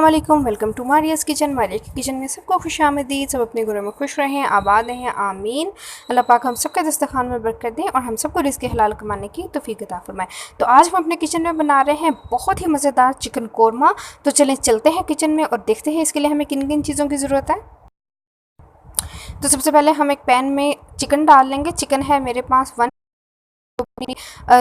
वालेकुम, welcome to मारियाज़ kitchen. Maria की kitchen में सबको खुशामदीद। सब अपने घरों में खुश रहें, आबाद रहें, आमीन। अल्लाह पाक हम सबके दस्तरखान में बरकत दें और हम सबको रिज़्क़ हलाल कमाने की तौफ़ीक अता फरमाए। तो आज हम अपने किचन में बना रहे हैं बहुत ही मज़ेदार चिकन कोरमा। तो चलें चलते हैं किचन में और देखते हैं इसके लिए हमें किन किन चीज़ों की ज़रूरत है। तो सबसे पहले हम एक पैन में चिकन डाल लेंगे। चिकन है मेरे पास 1,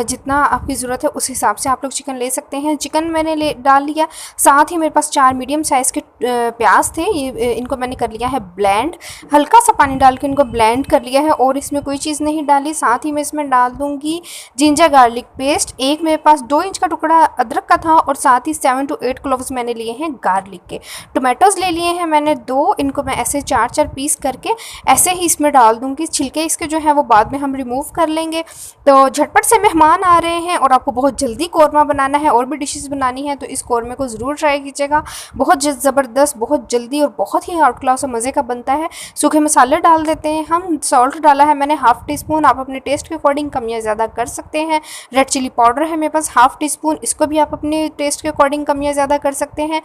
जितना आपकी ज़रूरत है उस हिसाब से आप लोग चिकन ले सकते हैं। चिकन मैंने डाल लिया। साथ ही मेरे पास 4 मीडियम साइज़ के प्याज थे, ये इनको मैंने कर लिया है ब्लेंड। हल्का सा पानी डाल के इनको ब्लेंड कर लिया है और इसमें कोई चीज़ नहीं डाली। साथ ही मैं इसमें डाल दूँगी जिंजर गार्लिक पेस्ट। एक मेरे पास 2 इंच का टुकड़ा अदरक का था और साथ ही 7 to 8 क्लोव्स मैंने लिए हैं गार्लिक के। टोमेटोज़ ले लिए हैं मैंने 2, इनको मैं ऐसे 4-4 पीस करके ऐसे ही इसमें डाल दूँगी। छिलके इसके जो है वो बाद में हम रिमूव कर लेंगे। तो झटपट से मेहमान आ रहे हैं और आपको बहुत जल्दी कौरमा बनाना है और भी डिशेस बनानी है तो इस कौरमे को ज़रूर ट्राई कीजिएगा। बहुत ज़बरदस्त, बहुत जल्दी और बहुत ही आउट क्लास और मज़े का बनता है। सूखे मसाले डाल देते हैं हम। सॉल्ट डाला है मैंने ½ टीस्पून, आप अपने टेस्ट के अकॉर्डिंग कम या ज़्यादा कर सकते हैं। रेड चिली पाउडर है मेरे पास ½ टीस्पून, इसको भी आप अपने टेस्ट के अकॉर्डिंग कम या ज़्यादा कर सकते हैं।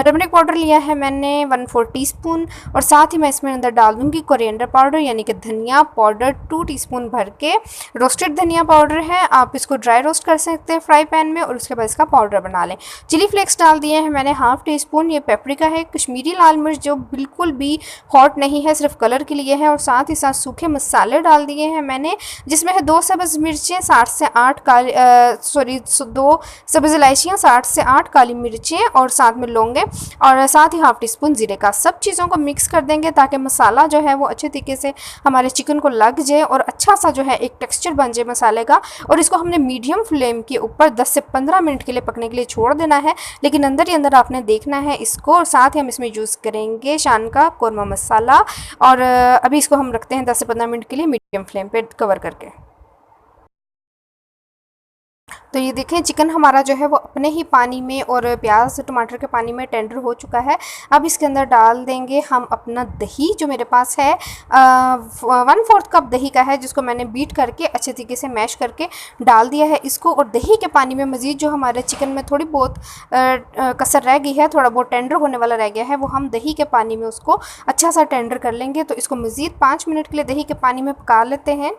टर्मरिक पाउडर लिया है मैंने 1/4 टीस्पून और साथ ही मैं इसमें अंदर डाल दूँगी कोरिएंडर पाउडर यानी कि धनिया पाउडर 2 टीस्पून भर के। रोस्टेड धनिया पाउडर है, आप इसको ड्राई रोस्ट कर सकते हैं फ्राई पैन में और उसके बाद इसका पाउडर बना लें। चिली फ्लेक्स डाल दिए हैं मैंने ½ टीस्पून। ये पेपरिका है, कश्मीरी लाल मिर्च जो बिल्कुल भी हॉट नहीं है, सिर्फ कलर के लिए है। और साथ ही साथ सूखे मसाले डाल दिए हैं मैंने, जिसमें है 2 सब्ज़ मिर्चें, 60 से 8 काली 2 सब्ज़ इलायचियाँ, 60 से 8 काली मिर्चें और साथ में लौंगे और साथ ही ½ टीस्पून जीरे का। सब चीज़ों को मिक्स कर देंगे ताकि मसाला जो है वो अच्छे तरीके से हमारे चिकन को लग जाए और अच्छा सा जो है एक टेक्सचर बन जाए मसाले का। और इसको हमने मीडियम फ्लेम के ऊपर 10 से 15 मिनट के लिए पकने के लिए छोड़ देना है, लेकिन अंदर ही अंदर आपने देखना है इसको। और साथ ही हम इसमें यूज़ करेंगे शान का कौरमा मसाला और अभी इसको हम रखते हैं 10 से 15 मिनट के लिए मीडियम फ्लेम पे कवर करके। तो ये देखें चिकन हमारा जो है वो अपने ही पानी में और प्याज टमाटर के पानी में टेंडर हो चुका है। अब इसके अंदर डाल देंगे हम अपना दही जो मेरे पास है 1/4 कप दही का है, जिसको मैंने बीट करके अच्छे तरीके से मैश करके डाल दिया है इसको। और दही के पानी में मज़ीद जो हमारे चिकन में थोड़ी बहुत कसर रह गई है, थोड़ा बहुत टेंडर होने वाला रह गया है, वो हम दही के पानी में उसको अच्छा सा टेंडर कर लेंगे। तो इसको मज़ीद 5 मिनट के लिए दही के पानी में पका लेते हैं।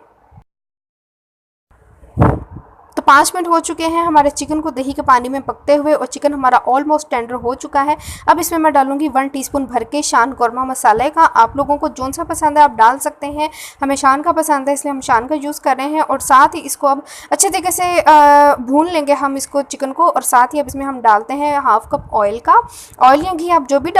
तो 5 मिनट हो चुके हैं हमारे चिकन को दही के पानी में पकते हुए और चिकन हमारा ऑलमोस्ट टेंडर हो चुका है। अब इसमें मैं डालूंगी 1 टीस्पून भर के शान कौरमा मसाले का। आप लोगों को जौन सा पसंद है आप डाल सकते हैं, हमें शान का पसंद है इसलिए हम शान का यूज़ कर रहे हैं। और साथ ही इसको अब अच्छे तरीके से भून लेंगे हम इसको चिकन को। और साथ ही अब इसमें हम डालते हैं ½ कप ऑयल का। ऑयल या घी आप जो भी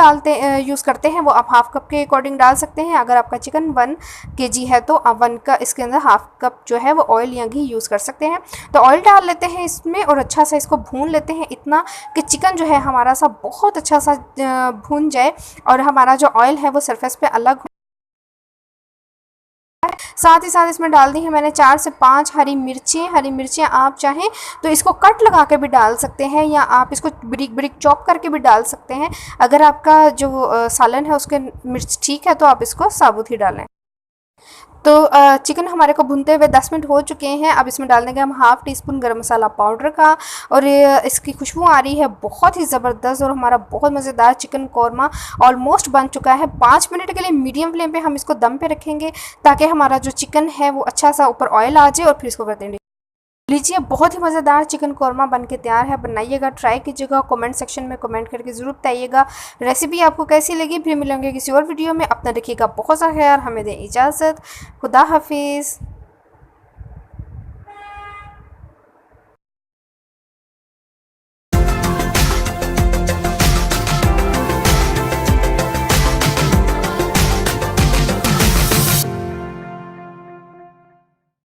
यूज़ करते हैं वो आप ½ कप के अकॉर्डिंग डाल सकते हैं। अगर आपका चिकन 1 kg है तो आप 1 का इसके अंदर ½ कप जो है वो ऑयल या घी यूज़ कर सकते हैं। तो ऑयल डाल लेते हैं इसमें और अच्छा सा इसको भून लेते हैं, इतना कि चिकन जो है हमारा सा बहुत अच्छा सा भून जाए और हमारा जो ऑयल है वो सरफेस पे अलग हो। साथ ही साथ इसमें डाल दी है मैंने 4 से 5 हरी मिर्चें। हरी मिर्चें आप चाहें तो इसको कट लगा के भी डाल सकते हैं या आप इसको बारीक बारीक चॉप करके भी डाल सकते हैं। अगर आपका जो सालन है उसके मिर्च ठीक है तो आप इसको साबुत ही डालें। तो चिकन हमारे को भुनते हुए 10 मिनट हो चुके हैं। अब इसमें डाल देंगे हम ½ टीस्पून गरम मसाला पाउडर का और इसकी खुशबू आ रही है बहुत ही ज़बरदस्त और हमारा बहुत मज़ेदार चिकन कौरमा ऑलमोस्ट बन चुका है। 5 मिनट के लिए मीडियम फ्लेम पे हम इसको दम पे रखेंगे ताकि हमारा जो चिकन है वो अच्छा सा ऊपर ऑयल आ जाए और फिर इसको कर देंगे। लीजिए बहुत ही मज़ेदार चिकन कौरमा बन के तैयार है। बनाइएगा, ट्राई कीजिएगा, कमेंट सेक्शन में कमेंट करके ज़रूर बताइएगा रेसिपी आपको कैसी लगी। फिर मिलेंगे किसी और वीडियो में। अपना रखिएगा बहुत सा ख्याल। हमें दें इजाज़त। खुदा हाफिज़।